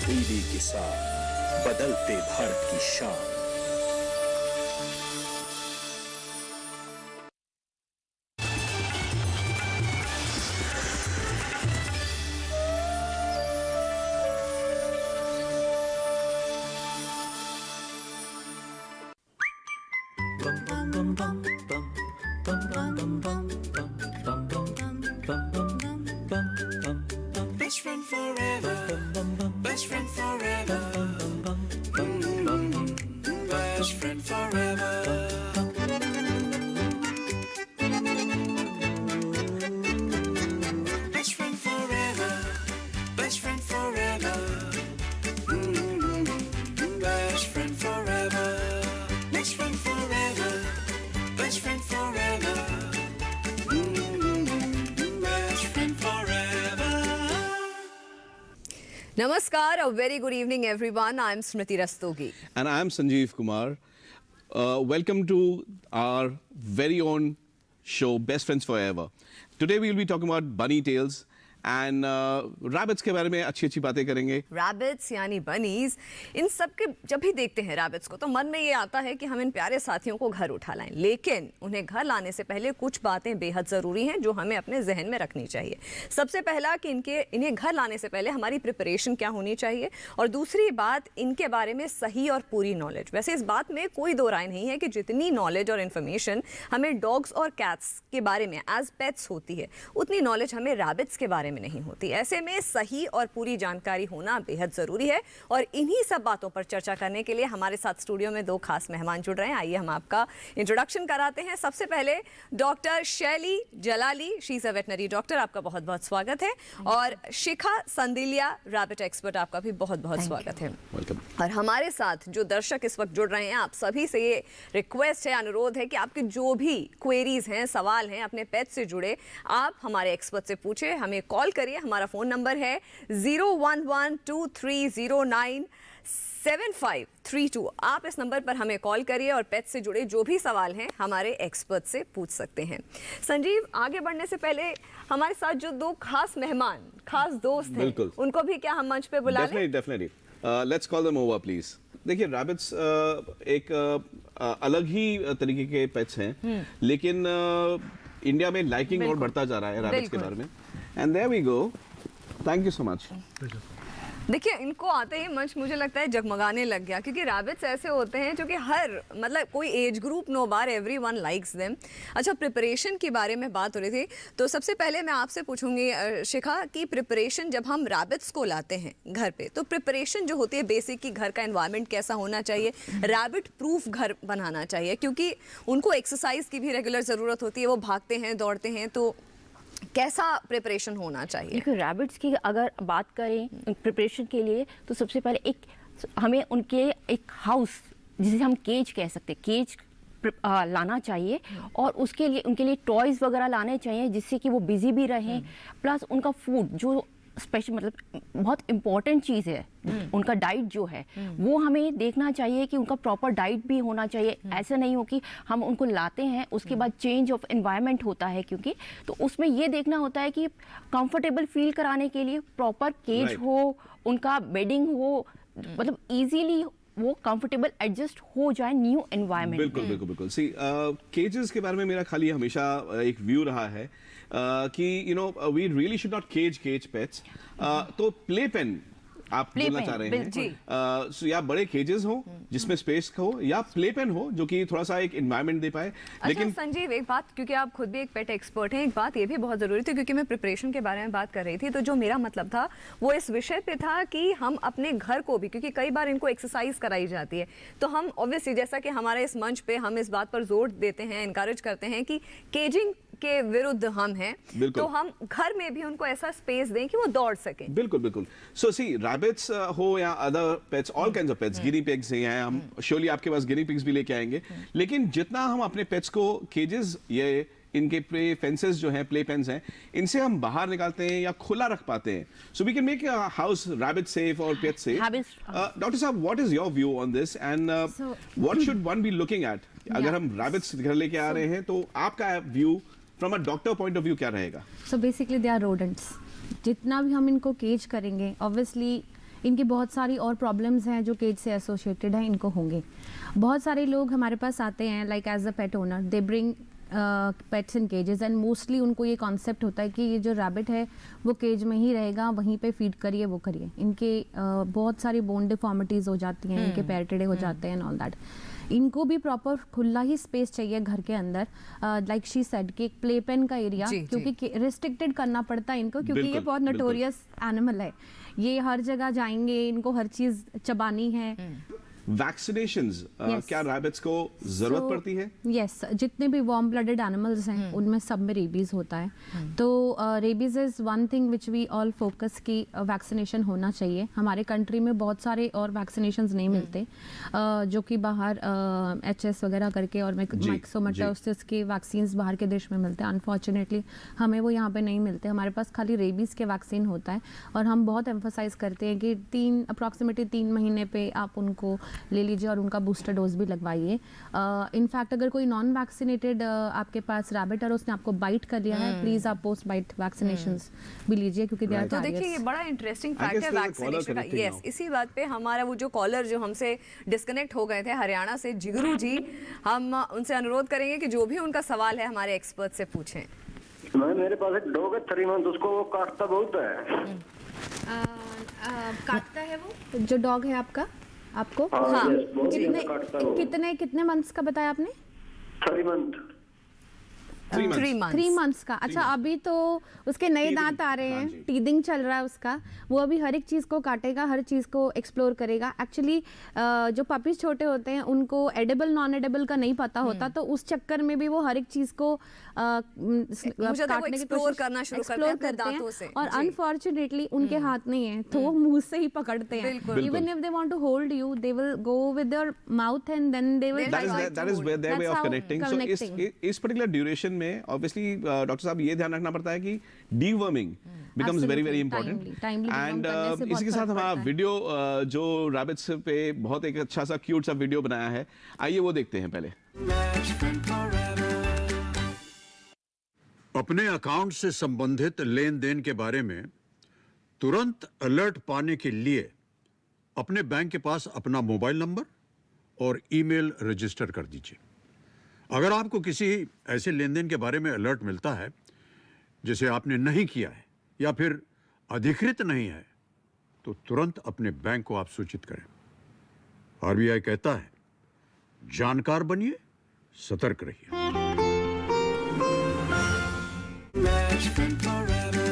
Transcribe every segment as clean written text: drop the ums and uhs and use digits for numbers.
तब्दीली के साथ बदलते भारत की शान। Best friend forever. Best friend forever. Best friend forever. Best friend forever. Best friend forever. Best friend forever. Best friend forever. Best friend forever. Best friend forever. Namaskar, a very good evening everyone. I'm Smriti Rastogi. And I'm Sanjeev Kumar. Welcome to our very own show, Best Friends Forever. Today we'll be talking about bunny tails and rabbits के बारे में अच्छी बातें करेंगे. Rabbits यानी bunnies, इन सब के जब भी देखते हैं rabbits को तो मन में ये आता है कि हम इन प्यारे साथियों को घर उठा लाएं, लेकिन उन्हें घर लाने से पहले कुछ बातें बेहद ज़रूरी हैं जो हमें अपने जहन में रखनी चाहिए. सबसे पहला कि इन्हें घर लाने से पहले हमारी प्रिपरेशन क्या होनी चाहिए, और दूसरी बात इनके बारे में सही और पूरी नॉलेज. वैसे इस बात में कोई दो राय नहीं है कि जितनी नॉलेज और इन्फॉर्मेशन हमें डॉग्स और कैट्स के बारे में एज पेट्स होती है, उतनी नॉलेज हमें रैबिट्स के बारे में नहीं होती. ऐसे में सही और पूरी जानकारी होना बेहद ज़रूरी है, और इन्हीं सब बातों पर चर्चा करने के लिए हमारे साथ स्टूडियो में दो खास मेहमान जुड़ रहे हैं. आइए हम आपका इंट्रोडक्शन कराते हैं. सबसे पहले doctor Shaily Jalali, she is a veterinary doctor, आपका बहुत बहुत स्वागत है. और शिखा संदिलिया, रैबिट एक्सपर्ट, आपका भी बहुत बहुत स्वागत है. और हमारे साथ जो दर्शक इस वक्त जुड़ रहे हैं, आप सभी से ये रिक्वेस्ट है, अनुरोध है कि आपके जो भी क्वेरीज हैं, सवाल हैं अपने पेट से जुड़े, आप हमारे एक्सपर्ट से पूछे, हमें कॉल करिए. हमारा फ़ोन नंबर है 0112309752. आप इस नंबर पर हमें कॉल करिए और पेट से जुड़े जो भी सवाल हैं हमारे एक्सपर्ट से पूछ सकते हैं. संजीव, आगे बढ़ने से पहले हमारे साथ जो दो खास मेहमान, खास दोस्त हैं, उनको भी क्या हम मंच पे बुला लें? Definitely. Let's call them over, please. देखिए, rabbits एक अलग ही तरीके के पेट्स हैं, लेकिन इंडिया में लाइकिंग और बढ़ता जा रहा है rabbits के बारे में. And there we go. Thank you so much. देखिए, इनको आते ही मंच मुझे लगता है जगमगाने लग गया, क्योंकि रैबिट्स ऐसे होते हैं जो कि हर मतलब कोई एज ग्रुप, नो बार एवरीवन लाइक्स देम. अच्छा, प्रिपरेशन के बारे में बात हो रही थी, तो सबसे पहले मैं आपसे पूछूंगी शिखा कि प्रिपरेशन जब हम रैबिट्स को लाते हैं घर पे, तो प्रिपरेशन जो होती है बेसिक की घर का एनवायरनमेंट कैसा होना चाहिए, रैबिट प्रूफ घर बनाना चाहिए, क्योंकि उनको एक्सरसाइज की भी रेगुलर ज़रूरत होती है, वो भागते हैं, दौड़ते हैं, तो कैसा प्रिपरेशन होना चाहिए? देखो, रैबिट्स की अगर बात करें प्रिपरेशन के लिए, तो सबसे पहले हमें उनके एक हाउस, जिसे हम केज कह सकते हैं, केज लाना चाहिए, और उसके लिए उनके लिए टॉयज़ वगैरह लाने चाहिए जिससे कि वो बिजी भी रहें. प्लस उनका फूड जो स्पेशल मतलब बहुत इम्पॉर्टेंट चीज़ है, उनका डाइट जो है वो हमें देखना चाहिए कि उनका प्रॉपर डाइट भी होना चाहिए. ऐसा नहीं हो कि हम उनको लाते हैं उसके बाद चेंज ऑफ एनवायरनमेंट होता है, क्योंकि तो उसमें ये देखना होता है कि कंफर्टेबल फील कराने के लिए प्रॉपर केज हो, उनका बेडिंग हो, मतलब इजीली वो कंफर्टेबल एडजस्ट हो जाए न्यू एनवायरनमेंट. बिल्कुल. सी, केजेस के बारे में मेरा खाली हमेशा एक व्यू रहा है कि we really should not cage pets. तो प्ले पेन आप बोलना चाह रहे हैं, या बड़े केजेस हो जिसमें स्पेस हो, या प्ले पेन हो जो कि थोड़ा सा एक एनवायरनमेंट दे पाए. लेकिन संजीव, एक बात, क्योंकि आप खुद भी एक पेट एक्सपर्ट हैं, एक बात ये भी बहुत ज़रूरी थी, क्योंकि मैं प्रिपरेशन के बारे में बात कर रही थी, तो जो मेरा मतलब था वो इस विषय पे था कि हम अपने घर को भी, क्योंकि कई बार इनको एक्सरसाइज कराई जाती है, तो हम ऑब्वियसली जैसा कि हमारे इस मंच पे हम इस बात पर जोर देते हैं, इनकरेज करते हैं कि केजिंग के विरुद्ध हम हैं, तो हम घर में भी उनको ऐसा स्पेस दें कि वो दौड़ सकें. बिल्कुल. सो सी, रैबिट्स हो या other pets, all kinds of pets, Guinea pigs हैं, हम श्योरली आपके पास गिनी पिग्स भी लेके आएंगे, लेकिन जितना हम अपने पेट्स को केजेस, ये इनके प्ले फेंसेस जो हैं, प्ले पेन्स हैं, इनसे हम बाहर निकालते हैं या खुला रख पाते हैं, so we can make house rabbit safe और पेट सेफ. डॉक्टर साहब, what is your view on this, and what should one be looking at अगर हम रैबिट्स घर लेके आ रहे हैं, तो आपका view from a doctor point of view क्या रहेगा? So basically they are rodents. जितना भी हम इनको केज करेंगे, ऑब्वियसली इनकी बहुत सारी और प्रॉब्लम्स हैं जो केज से एसोसिएटेड हैं, इनको होंगे। बहुत सारे लोग हमारे पास आते हैं like as a pet owner, they bring pets in cages and mostly उनको ये कॉन्सेप्ट होता है कि ये जो रैबिट है वो केज में ही रहेगा, वहीं पे फीड करिए, वो करिए। इनके बहुत सारी बोन डिफॉर्मिटीज़ हो जाती हैं, इनके पैर टेढ़े हो जाते हैं एंड ऑल दैट। इनको भी प्रॉपर खुला ही स्पेस चाहिए घर के अंदर, लाइक शी सेड कि एक प्ले पेन का एरिया, क्योंकि रिस्ट्रिक्टेड करना पड़ता है इनको, क्योंकि ये बहुत नोटोरियस एनिमल है, ये हर जगह जाएंगे, इनको हर चीज़ चबानी है। वैक्सीनेशंस क्या रैबिट्स को जरूरत पड़ती है? यस, जितने भी वार्म ब्लडेड एनिमल्स हैं उनमें सब में रेबीज होता है। तो rabies is one thing which we all focus की वैक्सीनेशन होना चाहिए। हमारे कंट्री में बहुत सारे और वैक्सीनेशंस नहीं मिलते, जो कि बाहर HS वगैरह करके और माइक्सोमेटासिस के वैक्सीन्स बाहर के देश में मिलते हैं। अनफॉर्चुनेटली हमें वो यहाँ पे नहीं मिलते, हमारे पास खाली रेबीज़ के वैक्सीन होता है। और हम बहुत एम्फोसाइज करते हैं कि अप्रॉक्सीमेटली 3 महीने पे आप उनको ले लीजिए और उनका बूस्टर डोज भी लगवाइए। इनफैक्ट अगर कोई नॉन वैक्सीनेटेड आपके पास रैबिट है और उसने आपको बाइट कर लिया है, प्लीज आप पोस्ट बाइट वैक्सीनेशंस भी लीजिए, क्योंकि दे आर तो देखिए ये बड़ा इंटरेस्टिंग फैक्ट है वैक्सीनेशन का। यस, इसी बात पे हमारा वो जो कॉलर जो हमसे डिस्कनेक्ट हो गए थे हरियाणा से, जिगरू जी, हम उनसे अनुरोध करेंगे कि जो भी उनका सवाल है हमारे एक्सपर्ट से पूछें। मेरे पास एक डॉग है 3 मंथ, उसको वो काटता बहुत है। काटता है वो जो डॉग है आपका, आपको? हाँ, कितने मंथ्स का बताया आपने? 3 मंथ। 3 मंथ्स का। अच्छा, अभी तो उसके नए दांत आ रहे हैं, टीदिंग चल रहा है उसका, वो अभी हर एक चीज़ को काटेगा, हर चीज़ को एक्सप्लोर करेगा। एक्चुअली जो पपीज छोटे होते हैं उनको एडिबल नॉन एडिबल का नहीं पता होता, तो उस चक्कर में भी वो हर एक चीज़ को काटने की कोशिश करना शुरू करते हैं। और अनफॉर्चुनेटली उनके हाथ नहीं है, तो वो मुंह से ही पकड़ते हैं। Even if they want to hold you, they will go with their mouth and then they will that is where their way of connecting. So इस particular duration में obviously डॉक्टर साहब ये ध्यान रखना पड़ता है कि deworming becomes very important. And इसी के साथ हमारा वीडियो जो रैबिट्स पे बहुत एक अच्छा सा क्यूट सा वीडियो बनाया है, आइए वो देखते हैं पहले। Best friend forever. अपने अकाउंट से संबंधित लेन देन के बारे में तुरंत अलर्ट पाने के लिए अपने बैंक के पास अपना मोबाइल नंबर और ईमेल रजिस्टर कर दीजिए। अगर आपको किसी ऐसे लेन देन के बारे में अलर्ट मिलता है जिसे आपने नहीं किया है या फिर अधिकृत नहीं है, तो तुरंत अपने बैंक को आप सूचित करें। RBI कहता है, जानकार बनिए, सतर्क रहिए। Best friend forever.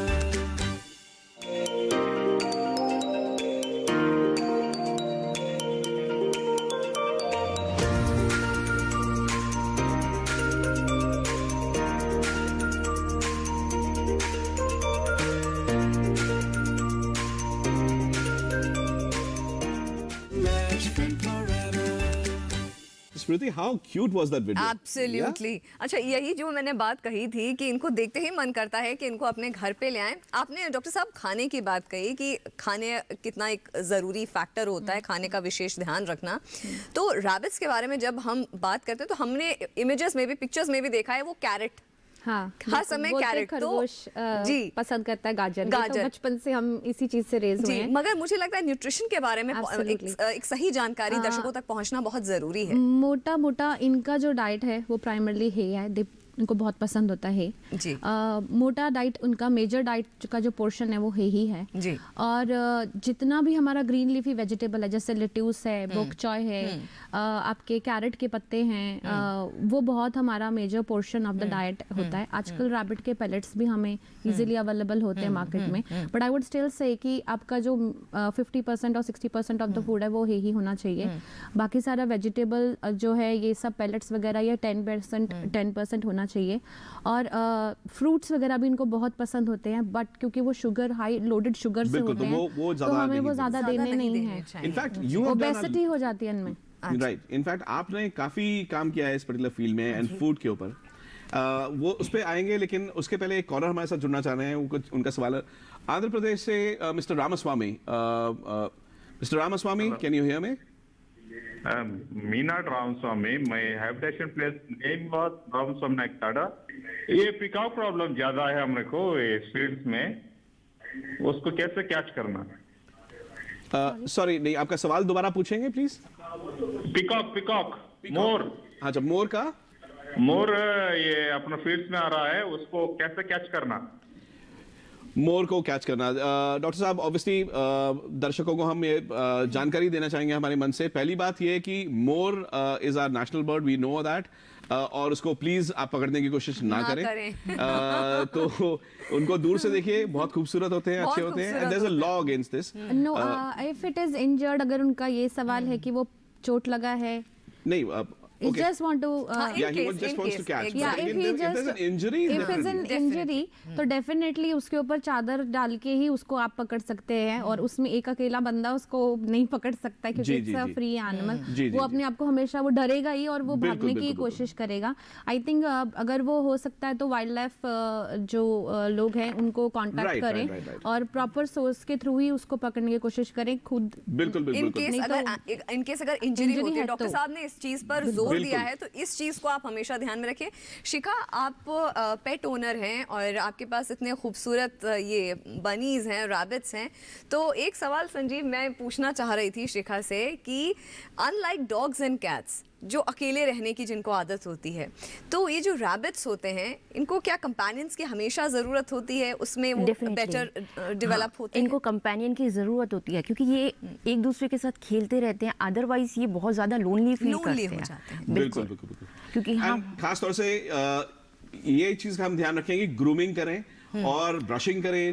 Best friend forever. Smriti, how cute was that video? Absolutely. अच्छा, यही जो मैंने बात कही थी कि इनको देखते ही मन करता है कि इनको अपने घर पे ले आएं। आपने डॉक्टर साहब खाने की बात कही कि खाने कितना एक ज़रूरी फैक्टर होता है, खाने का विशेष ध्यान रखना। तो रैबिट्स के बारे में जब हम बात करते हैं तो हमने इमेजेस में भी, पिक्चर्स में भी देखा है वो कैरेट, हाँ, हर समय कैरेट खरगोश जी पसंद करता है, गाजर। तो बचपन से हम इसी चीज से रेज हुए हैं। मगर मुझे लगता है न्यूट्रिशन के बारे में एक सही जानकारी दर्शकों तक पहुंचना बहुत जरूरी है। मोटा मोटा इनका जो डाइट है वो प्राइमरली है, इनको बहुत पसंद होता है जी। मोटा डाइट उनका मेजर डाइट का जो पोर्शन है वो ही है जी। और जितना भी हमारा ग्रीन लीफी वेजिटेबल है, जैसे लेट्यूस है, बोक चॉय है, आपके कैरेट के पत्ते हैं, वो बहुत हमारा major portion of the diet होता है। आजकल रैबिट के पैलेट्स भी हमें इजीली अवेलेबल होते हैं मार्केट में, but I would still say कि आपका जो 50% और 60% ऑफ द फूड है वो ही होना चाहिए। बाकी सारा वेजिटेबल जो है, ये सब पैलेट्स वगैरह, ये 10% होना चाहिए। और फ्रूट्स वगैरह भी इनको बहुत पसंद होते हैं, बट क्योंकि वो शुगर, हाई लोडेड शुगर से होते हैं, तो हमें वो ज्यादा देने नहीं है। इनफैक्ट यू हैव ओबेसिटी हो जाती है इनमें। राइट, इनफैक्ट आपने काफी काम किया है इस पर्टिकुलर फील्ड में एंड फूड के ऊपर। वो उस पर आएंगे, लेकिन उसके पहले एक कॉलर हमारे साथ जुड़ना चाह रहे हैं। उनका सवाल है आंध्र प्रदेश से, mister Ramaswamy. Mister Ramaswamy, can you hear me? मीनाड Ramaswamy, my habitation place name was Ramaswamy नागताड़ा। ये पिकाउ प्रॉब्लम ज्यादा है हमरे को स्पीड्स में, उसको कैसे कैच करना? सॉरी नहीं, आपका सवाल दोबारा पूछेंगे प्लीज। पिकॉक मोर। हाँ, जब मोर का मोर ये अपना फील्ड्स में आ रहा है, उसको कैसे कैच करना? मोर को कैच करना। डॉक्टर साहब, ऑब्वियसली दर्शकों को हम ये जानकारी देना चाहेंगे हमारे मन से। पहली बात ये है कि मोर is our national bird, we know that, और उसको प्लीज आप पकड़ने की कोशिश ना करें। तो उनको दूर से देखिए, बहुत खूबसूरत होते हैं, अच्छे होते हैं, and there is a law against this. No, if it is injured, अगर उनका ये सवाल है कि वो चोट लगा है, नहीं, he just want to yeah, he just wants to catch. yeah, But if if there's an injury, if it's an injury, तो डेफिनेटली उसके ऊपर चादर डाल के ही उसको आप पकड़ सकते हैं, और उसमें एक अकेला बंदा उसको नहीं पकड़ सकता है, क्योंकि इट्स अ फ्री एनिमल। वो अपने आप को हमेशा, वो डरेगा ही और वो भागने की कोशिश करेगा। आई थिंक अगर वो हो सकता है तो वाइल्ड लाइफ जो लोग हैं उनको कांटेक्ट करें और प्रॉपर सोर्स के थ्रू ही उसको पकड़ने की कोशिश करें खुद। बिल्कुल इन केस अगर इंजरी होती है, डॉक्टर साहब ने इस चीज पर जोर दिया है, तो इस चीज को आप हमेशा ध्यान में रखें। शिखा, आप पेट ओनर हैं और आपके पास इतने खूबसूरत ये बनीज हैं, रैबिट्स हैं, तो एक सवाल संजीव मैं पूछना चाह रही थी शिखा से कि अनलाइक डॉग्स एंड कैट्स जो अकेले रहने की जिनको आदत होती है, तो ये जो रैबिट्स होते हैं इनको क्या कंपेनियंस की हमेशा ज़रूरत होती है? उसमें वो बेटर डेवलप होते हैं? इनको कंपेनियन की ज़रूरत होती है, क्योंकि ये एक दूसरे के साथ खेलते रहते हैं, अदरवाइज ये बहुत ज़्यादा लोनली फील करते हैं। बिल्कुल। क्योंकि हाँ, खास तौर से ये चीज का हम ध्यान रखें कि ग्रूमिंग करें और ब्रशिंग करें,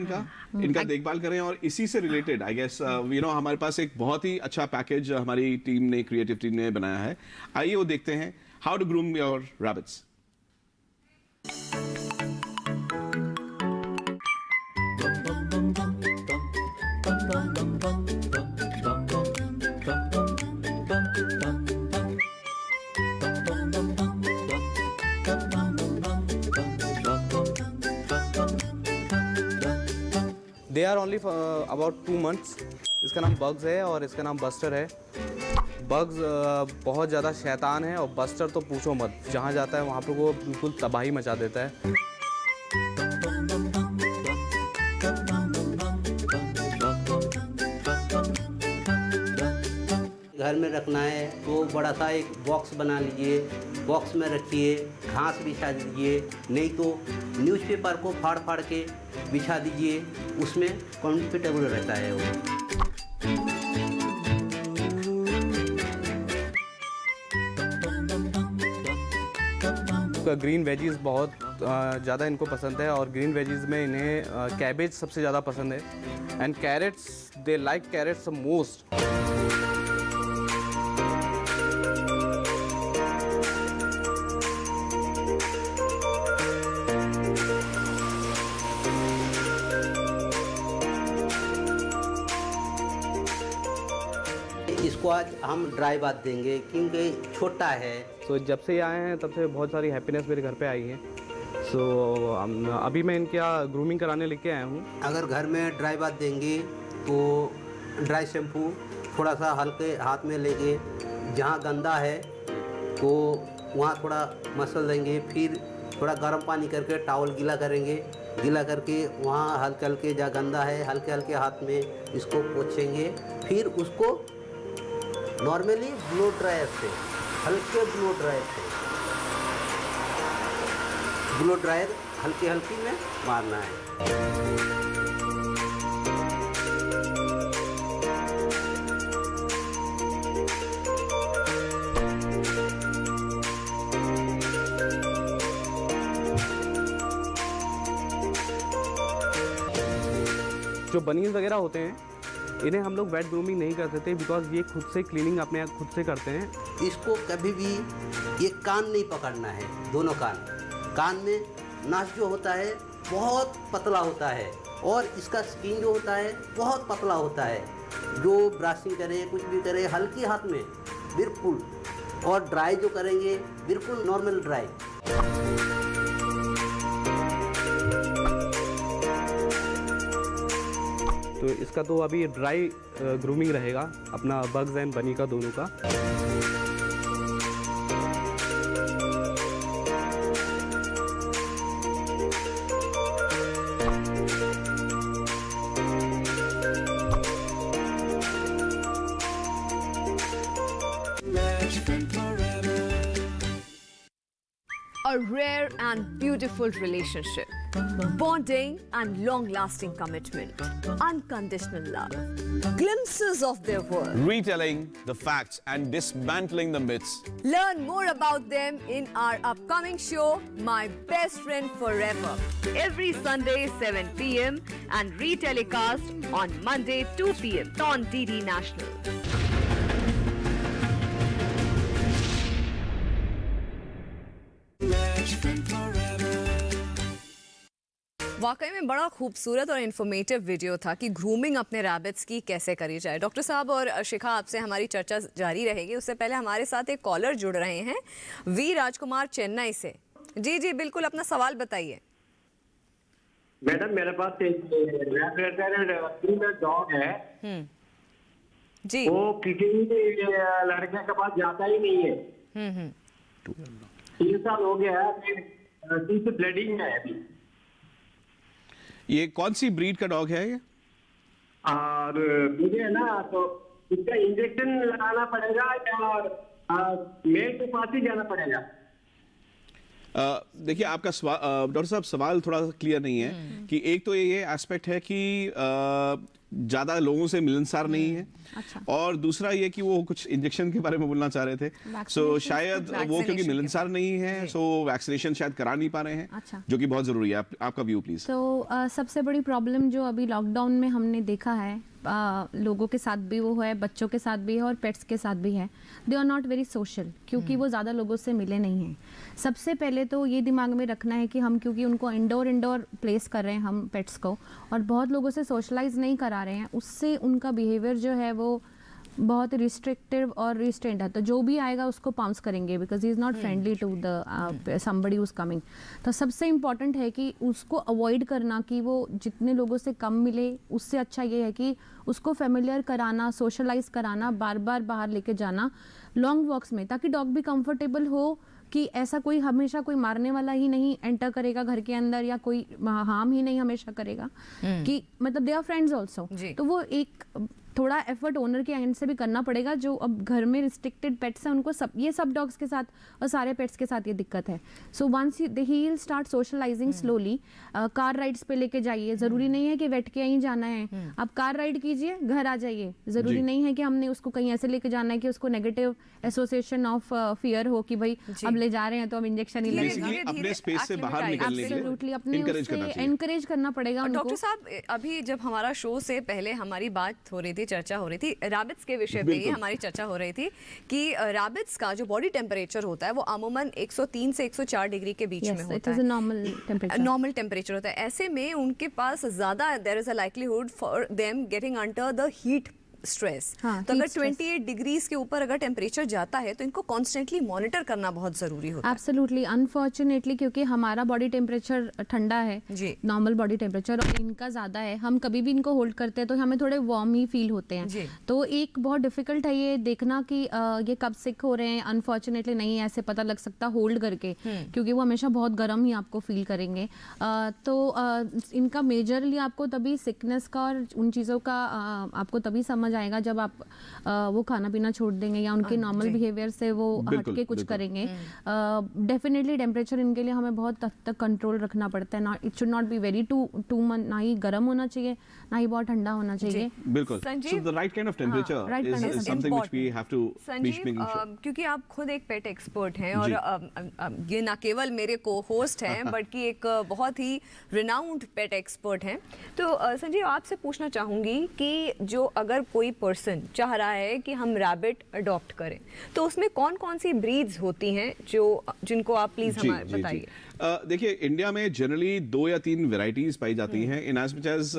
इनका देखभाल करें, और इसी से रिलेटेड आई गेस हमारे पास एक बहुत ही अच्छा पैकेज हमारी टीम ने, क्रिएटिव टीम ने बनाया है। आइए वो देखते हैं, how to groom your rabbits. They are only about 2 months। इसका नाम बग्स है और इसका नाम बस्टर है। बग्स बहुत ज़्यादा शैतान है, और बस्टर तो पूछो मत, जहाँ जाता है वहाँ पर वो बिल्कुल तबाही मचा देता है। घर में रखना है तो बड़ा सा एक बॉक्स बना लीजिए, बॉक्स में रखिए, घास बिछा दीजिए, नहीं तो न्यूज़पेपर को फाड़ फाड़ के बिछा दीजिए, उसमें कंफर्टेबल रहता है वो। ग्रीन वेजीज बहुत ज़्यादा इनको पसंद है, और ग्रीन वेजीज में इन्हें कैबेज सबसे ज़्यादा पसंद है, and carrots, they like carrots most. इसको आज हम ड्राई बात देंगे क्योंकि छोटा है। तो जब से ये आए हैं तब से बहुत सारी हैप्पीनेस मेरे घर पे आई है। सो अभी मैं इनका ग्रूमिंग कराने लेके आया हूँ। अगर घर में ड्राई बात देंगे तो ड्राई शैम्पू थोड़ा सा हल्के हाथ में लेके, जहाँ गंदा है तो वहाँ थोड़ा मसल देंगे, फिर थोड़ा गर्म पानी करके टॉवल गीला करेंगे, गीला करके वहाँ हल्के हल्के जहाँ गंदा है हल्के हल्के हाथ में इसको पोंछेंगे, फिर उसको नॉर्मली ब्लो ड्रायर से, हल्के ब्लो ड्रायर से, ब्लो ड्रायर हल्की हल्की में मारना है। जो बनीज वगैरह होते हैं इन्हें हम लोग वेट ग्रूमिंग नहीं कर सकते, बिकॉज ये खुद से क्लीनिंग अपने खुद से करते हैं। इसको कभी भी ये कान नहीं पकड़ना है, दोनों कान में नस जो होता है बहुत पतला होता है, और इसका स्किन जो होता है बहुत पतला होता है। जो ब्रशिंग करे कुछ भी करे हल्की हाथ में बिल्कुल, और ड्राई जो करेंगे बिल्कुल नॉर्मल ड्राई। तो इसका तो अभी ड्राई ग्रूमिंग रहेगा अपना बग्स एंड बनी का दोनों का। a rare and beautiful relationship. Bonding and long-lasting commitment. Unconditional love. Glimpses of their world. Retelling the facts and dismantling the myths. Learn more about them in our upcoming show, My Best Friend Forever. Every Sunday, 7 p.m. and retelecast on Monday, 2 p.m. on DD National. Best friend forever. वाकई में बड़ा खूबसूरत और informative video था कि grooming अपने rabbits की कैसे करी जाए। डॉक्टर साहब और शिखा, आपसे हमारी चर्चा जारी रहेगी। उससे पहले हमारे साथ एक कॉलर जुड़ रहे हैं, वी राजकुमार चेन्नई से। जी जी बिल्कुल, अपना सवाल बताइए। मैडम मेरे पास एक लैब्राडोर डॉग है जी। वो किसी लड़के के पास जाता ही नहीं है। 3 साल हो गया है, ब्लीडिंग में है अभी। ये कौन सी ब्रीड का डॉग है ये? और मुझे ना तो इसका इंजेक्शन लगाना पड़ेगा या मेल के पास ही जाना पड़ेगा? देखिए आपका डॉक्टर साहब सवाल थोड़ा सा क्लियर नहीं है कि एक तो ये एस्पेक्ट है कि ज्यादा लोगों से मिलनसार नहीं है। अच्छा। और दूसरा ये कि वो कुछ इंजेक्शन के बारे में बोलना चाह रहे थे। सो शायद वो क्योंकि मिलनसार नहीं है, सो वैक्सीनेशन शायद करा नहीं पा रहे हैं। अच्छा। जो कि बहुत जरूरी है। आपका व्यू प्लीज। तो सबसे बड़ी प्रॉब्लम जो अभी लॉकडाउन में हमने देखा है, लोगों के साथ भी वो है, बच्चों के साथ भी है और पेट्स के साथ भी है, they are not very social, क्योंकि वो ज़्यादा लोगों से मिले नहीं हैं। सबसे पहले तो ये दिमाग में रखना है कि हम क्योंकि उनको इंडोर प्लेस कर रहे हैं हम पेट्स को, और बहुत लोगों से सोशलाइज नहीं करा रहे हैं, उससे उनका बिहेवियर जो है वो बहुत रिस्ट्रिक्टिव और रिस्ट्रेंट है। तो जो भी आएगा उसको पाउंस करेंगे, because he is not friendly to the somebody who's coming. तो सबसे इम्पॉर्टेंट है कि उसको अवॉइड करना, कि वो जितने लोगों से कम मिले। उससे अच्छा ये है कि उसको फेमिलियर कराना, सोशलाइज कराना, बार बार बाहर लेके जाना लॉन्ग वॉक्स में, ताकि डॉग भी कंफर्टेबल हो कि ऐसा कोई हमेशा कोई मारने वाला ही नहीं एंटर करेगा घर के अंदर, या कोई हार्म ही नहीं हमेशा करेगा, कि मतलब दे आर फ्रेंड्स ऑल्सो। तो वो एक थोड़ा एफर्ट ओनर के एंड से भी करना पड़ेगा। जो अब घर में रिस्ट्रिक्टेड पेट्स हैं उनको सब डॉग्स के साथ और सारे पेट्स के साथ ये दिक्कत है। So once he will start socializing slowly. Car rides पे लेके जाइए, जरूरी नहीं है कि वेट के यहीं जाना है, आप कार राइड कीजिए, घर आ जाइए। जरूरी नहीं है कि हमने उसको कहीं ऐसे लेके जाना है कि उसको नेगेटिव एसोसिएशन ऑफ फियर हो कि भाई अब ले जा रहे हैं तो अब इंजेक्शन ही लगेगा। अपने स्पेस से बाहर निकलने के लिए अपने एनकरेज करना पड़ेगा उनको। डॉक्टर साहब, अभी जब हमारा शो से पहले हमारी बात हो रही थी, चर्चा हो रही थी रैबिट्स के विषय पे, ही हमारी चर्चा हो रही थी कि रैबिट्स का जो बॉडी टेम्परेचर होता है वो अमूमन 103 से 104 डिग्री के बीच में होता है। नॉर्मल टेम्परेचर होता है। ऐसे में उनके पास ज्यादा there is a likelihood for them getting under the heat stress. तो अगर 28 डिग्रीज के ऊपर अगर टेम्परेचर जाता है तो इनको कॉन्स्टेंटली मॉनिटर करना बहुत जरूरी होता है। एब्सोल्युटली। अनफॉर्चुनेटली क्योंकि हमारा बॉडी टेम्परेचर ठंडा है, नॉर्मल बॉडी टेम्परेचर, और इनका ज़्यादा है, हम कभी भी इनको होल्ड करते हैं तो हमें थोड़े वार्म ही फील होते हैं। तो एक बहुत डिफिकल्ट है ये देखना कि ये कब सिक हो रहे हैं। अनफॉर्चुनेटली नहीं ऐसे पता लग सकता होल्ड करके, क्योंकि वो हमेशा बहुत गर्म ही आपको फील करेंगे। तो इनका मेजरली आपको तभी सिकनेस का और उन चीज़ों का आपको तभी समझ आएगा जब आप वो खाना पीना छोड़ देंगे या उनके नॉर्मल बिहेवियर से वो हटके कुछ करेंगे। डेफिनेटली टेम्परेचर इनके लिए हमें बहुत हद तक कंट्रोल रखना पड़ता है। It should not be very too ना ही गर्म होना चाहिए ना ही बहुत ठंडा होना चाहिए। बिल्कुल। So the right kind of temperature is something which we have to be making sure. क्योंकि आप खुद एक पेट एक्सपर्ट हैं और ये ना केवल मेरे को होस्ट हैं बल्कि एक बहुत ही रिनाउंड पेट एक्सपर्ट हैं। तो संजीव, आपसे पूछना चाहूंगी कि जो अगर कोई पर्सन चाह रहा है कि हम रैबिट अडॉप्ट करें तो उसमें कौन कौन सी ब्रीड्स होती हैं जिनको आप प्लीज हमें बताइए। देखिए, इंडिया में जनरली 2 या 3 वेराइटीज पाई जाती हैं। इन एज मच एज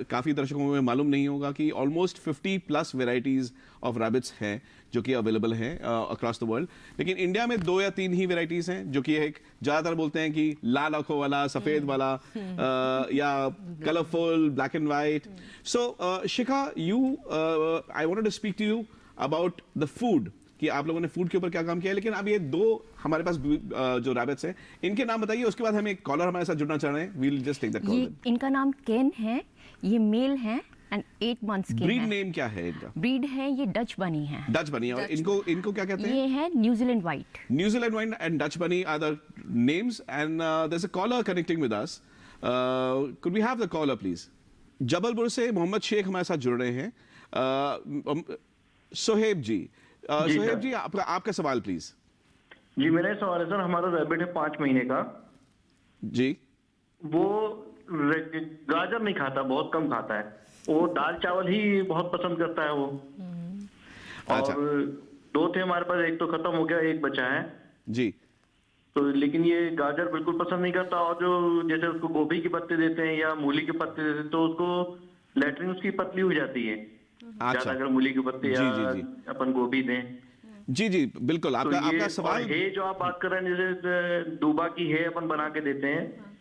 काफी दर्शकों में मालूम नहीं होगा कि ऑलमोस्ट 50+ वेराइटीज ऑफ रैबिट्स हैं जो कि अवेलेबल हैं अक्रॉस द वर्ल्ड। लेकिन इंडिया में 2 या 3 ही वेराइटीज हैं, जो कि एक ज्यादातर बोलते हैं कि लाल आंखों वाला, सफेद वाला, या colourful black and white. So Shikha, you I wanted to speak to you about the food, कि आप लोगों ने फूड के ऊपर क्या काम किया है। लेकिन अब ये 2 हमारे पास जो रैबिट्स हैं, इनके नाम बताइए, उसके बाद हम एक कॉलर हमारे साथ जुड़ना चाह रहे हैं। We'll just take that call. इनका नाम केन है, ये मेल है एंड 8 मंथ्स के ब्रीड हैं। नेम क्या है इनका? ब्रीड है ये डच बनी है। डच बनी, और इनको क्या कहते हैं? ये है New Zealand white. New Zealand white and Dutch bunny are the names, and there is a caller connecting with us. Could we have the caller please? Jabalpur से मोहम्मद शेख हमारे साथ जुड़ रहे हैं। सोहेब जी, सोहेब जी आपका सवाल प्लीज। जी मेरा सवाल है सर, हमारा रैबिट है 5 महीने का जी। वो गाजर नहीं खाता, बहुत कम खाता है। वो दाल चावल ही बहुत पसंद करता है वो। अच्छा। और 2 थे हमारे पास, एक तो खत्म हो गया, एक बचा है जी। तो। लेकिन ये गाजर बिल्कुल पसंद नहीं करता, और जो जैसे उसको गोभी के पत्ते देते हैं या मूली के पत्ते देते हैं तो उसको लेटरिन उसकी पतली हो जाती है। ज्यादा अगर मूली के पत्ते या अपन गोभी दें। जी जी बिल्कुल, आपका सवाल है जो आप बात कर रहे हैं, जैसे दूबा की है अपन बना के देते हैं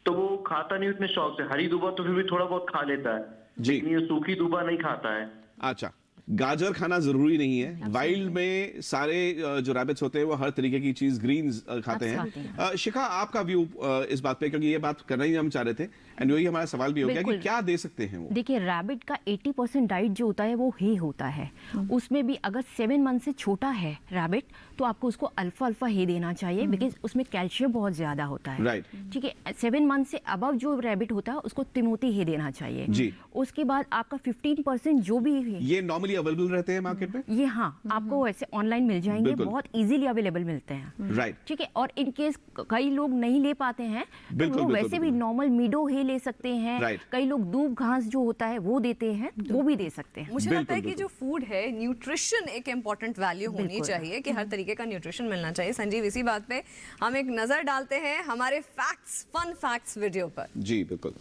तो वो खाता नहीं उतने शौक से। हरी दूबा तो फिर भी थोड़ा बहुत खा लेता है, लेकिन ये सूखी दूबा नहीं खाता है। अच्छा, गाजर खाना जरूरी नहीं है। वाइल्ड में सारे जो रैबिट्स होते हैं वो हर तरीके की चीज ग्रीन्स खाते हैं। शिखा, आपका व्यू इस बात पे, क्योंकि ये बात करना ही हम चाह रहे थे एंड वही हमारा सवाल भी हो गया कि क्या दे सकते हैं वो? देखिए, रैबिट का 80% डाइट जो होता है वो ही होता है। उसमें भी अगर 7 मंथ से छोटा है रैबिट तो आपको उसको अल्फा ही देना चाहिए, बिकॉज उसमें कैल्शियम बहुत ज्यादा होता है। राइट। ठीक है, 7 मंथ से अबव जो रैबिट होता है उसको तिमोती ही देना चाहिए जी। उसके बाद आपका 15% जो भी है, ये नॉर्मली अवेलेबल रहते हैं मार्केट में? ये हाँ आपको वैसे ऑनलाइन मिल जाएंगे, बहुत इजीली अवेलेबल मिलते हैं। राइट। ठीक है, और इन केस कई लोग नहीं ले पाते हैं तो वो वैसे भी नॉर्मल मीडो ही ले सकते हैं। कई लोग दूब घास जो होता है वो देते हैं, वो भी दे सकते हैं। मुझे लगता है कि जो फूड है, न्यूट्रिशन एक इम्पॉर्टेंट वैल्यू होनी चाहिए कि हर तरीके का न्यूट्रिशन मिलना चाहिए। संजीव, इसी बात पे हम एक नजर डालते हैं हमारे फैक्ट्स, फन फैक्ट्स वीडियो पर। जी बिल्कुल।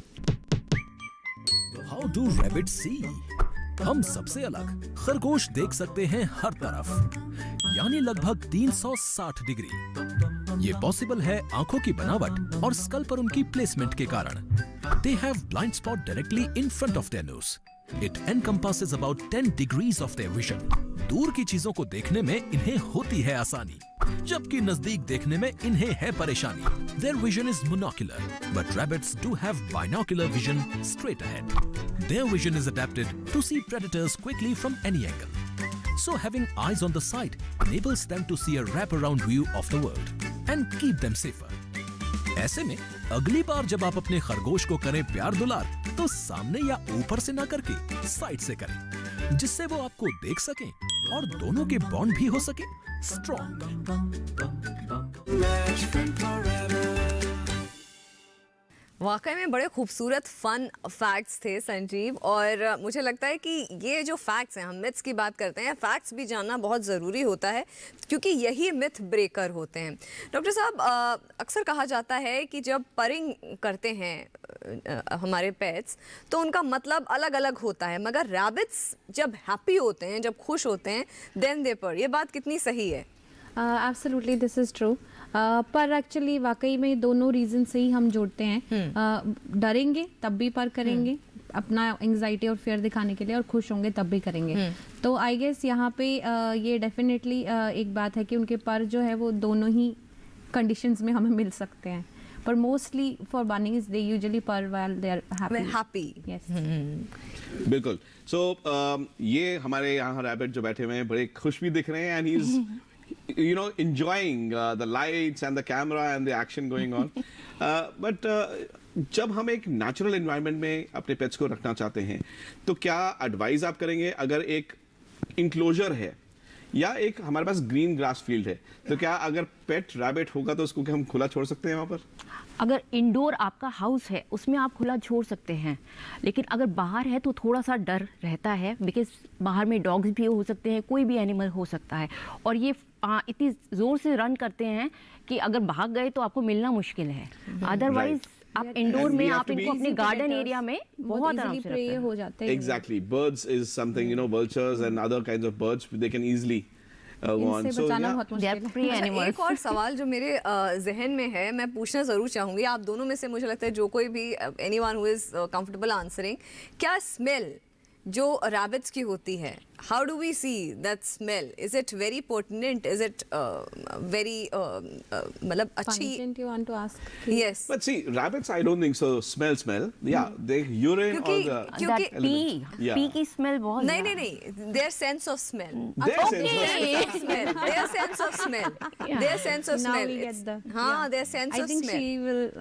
हाउ डू रैबिट सी? हम सबसे अलग खरगोश देख सकते हैं हर तरफ, यानी लगभग 360 डिग्री। ये पॉसिबल है आंखों की बनावट और स्कल पर उनकी प्लेसमेंट के कारण। They have blind spot directly in front of their nose. It encompasses about 10 degrees of their vision. दूर की चीजों को देखने में इन्हें होती है आसानी, जबकि नजदीक देखने में इन्हें है परेशानी। Their vision is monocular, but rabbits do have binocular vision straight ahead. Their vision is adapted to see predators quickly from any angle. So having eyes on the side enables them to see a wrap-around view of the world and keep them safer. ऐसे में अगली बार जब आप अपने खरगोश को करें प्यार दुलार तो सामने या ऊपर से ना करके साइड से करें, जिससे वो आपको देख सकें और दोनों के बॉन्ड भी हो सके स्ट्रॉन्ग। वाकई में बड़े खूबसूरत फन फैक्ट्स थे संजीव, और मुझे लगता है कि ये जो फैक्ट्स हैं, हम मिथ्स की बात करते हैं, फैक्ट्स भी जानना बहुत ज़रूरी होता है क्योंकि यही मिथ ब्रेकर होते हैं। डॉक्टर साहब, अक्सर कहा जाता है कि जब परिंग करते हैं हमारे पेट्स तो उनका मतलब अलग अलग होता है, मगर रैबिट्स जब हैप्पी होते हैं, जब खुश होते हैं, देन दे पर। ये बात कितनी सही है? Absolutely this is true. पर एक्चुअली वाकई में दोनों रीज़न से ही हम जोड़ते हैं। डरेंगे तब भी पर करेंगे, अपना एंग्जाइटी और फियर दिखाने के लिए, और खुश होंगे तब भी करेंगे। तो आई गेस यहाँ पे ये डेफिनेटली एक बात है कि उनके पर जो है वो दोनों ही कंडीशंस में हमें मिल सकते हैं। पर mostly for bunnies they usually पर while they are happy. Yes, बिल्कुल। सो ये हमारे यहाँ रैबिट जो बैठे हुए हैं बड़े खुश भी दिख रहे हैं, and he is enjoying the lights and the camera and the action going on. But जब हम एक नेचुरल एनवायरनमेंट में अपने पेट्स को रखना चाहते हैं तो क्या एडवाइस आप करेंगे? अगर एक इंक्लोजर है या एक हमारे पास ग्रीन ग्रास फील्ड है तो क्या अगर पेट रैबिट होगा तो उसको क्या हम खुला छोड़ सकते हैं वहाँ पर? अगर इंडोर आपका हाउस है उसमें आप खुला छोड़ सकते हैं, लेकिन अगर बाहर है तो थोड़ा सा डर रहता है, बिकॉज बाहर में डॉग्स भी हो सकते हैं, कोई भी एनिमल हो सकता है, और ये इतनी ज़ोर से रन करते हैं कि अगर भाग गए तो आपको मिलना मुश्किल है। अदरवाइज आप इंडोर में आप इनको अपने गार्डन एरिया में बहुत आराम से रखते हो जाते हैं। Exactly, birds is something, you know, vultures and other kinds of birds, they can easily इनसे बचाना बहुत मुश्किल है। एक और सवाल जो मेरे जहन में है, मैं पूछना ज़रूर चाहूँगी आप दोनों में से, मुझे लगता है जो कोई भी anyone who is comfortable answering, क्या स्मेल जो रैबिट्स की होती है how do we see that smell? Is it very pertinent? Is it very मतलब अच्छी? Pungent you want to ask? Yes. But see, rabbits, I don't think so. Smell. Yeah, they urine or क्योंकि the क्योंकि elements. Yeah. P की smell बहुत नहीं their sense of smell. Their sense of Smell. Their sense of smell. Their sense of Now smell. we It's- get the. हाँ, their sense I of think smell. she will.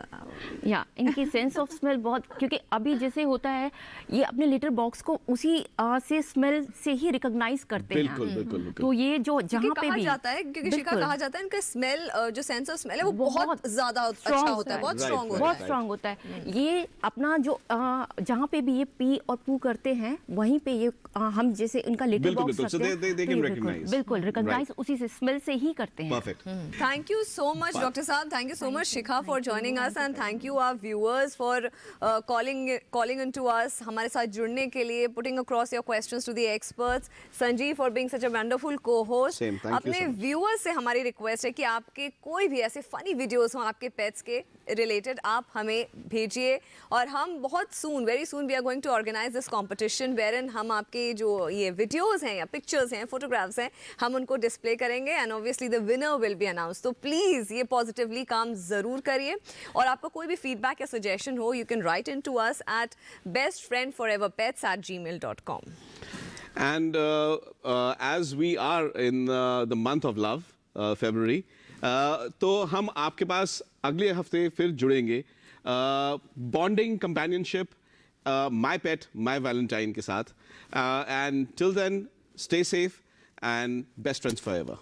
या इनकी sense of smell बहुत, क्योंकि अभी जैसे होता है ये अपने लिटर बॉक्स को उसी से स्मेल से ही रिकॉग्नाइज करते हैं। बिल्कुल। तो ये जो जहाँ क्योंकि पे कहा भी जाता है, क्योंकि शिखा बिल्कुल। कहा जाता है इनका स्मेल जो सेंस ऑफ स्मेल है वो बहुत बहुत ज्यादा अच्छा strong होता है, बहुत Right, स्ट्रांग right, होता बहुत है। स्ट्रांग होता है। ये अपना जो जहाँ पे भी ये पी और पू करते हैं वहीं पे ये हम जैसे उनका लिटर बिल्कुल, बॉक्स बिल्कुल। So रखते हैं they तो can ये recognize. बिल्कुल रिकॉग्नाइज Right. उसी से स्मेल से ही करते हैं। Perfect. Thank you so much, Dr. Saad. Thank you so much, Shikha, for joining us, and thank you our viewers for calling into us. हमारे साथ जुड़ने के लिए, putting across your questions to the experts. Sanjeev for being such a wonderful co-host. Same, thank you अपने so much. viewers से हमारी request है कि आपके कोई भी ऐसे funny videos हो आपके pets के related, आप हमें भेजिए और हम बहुत soon, very soon, we are going to organize this competition wherein हम आपके जो ये videos हैं या pictures हैं, photographs हैं, हम उनको display करेंगे and obviously the winner will be announced. तो please ये positively काम ज़रूर करिए और आपका कोई भी feedback या suggestion हो, you can write into us at bestfriendforeverpets@gmail.com. And as we are in the month of love, February, तो हम आपके पास अगले हफ्ते फिर जुड़ेंगे bonding companionship my pet my valentine के साथ. And till then stay safe and best friends forever.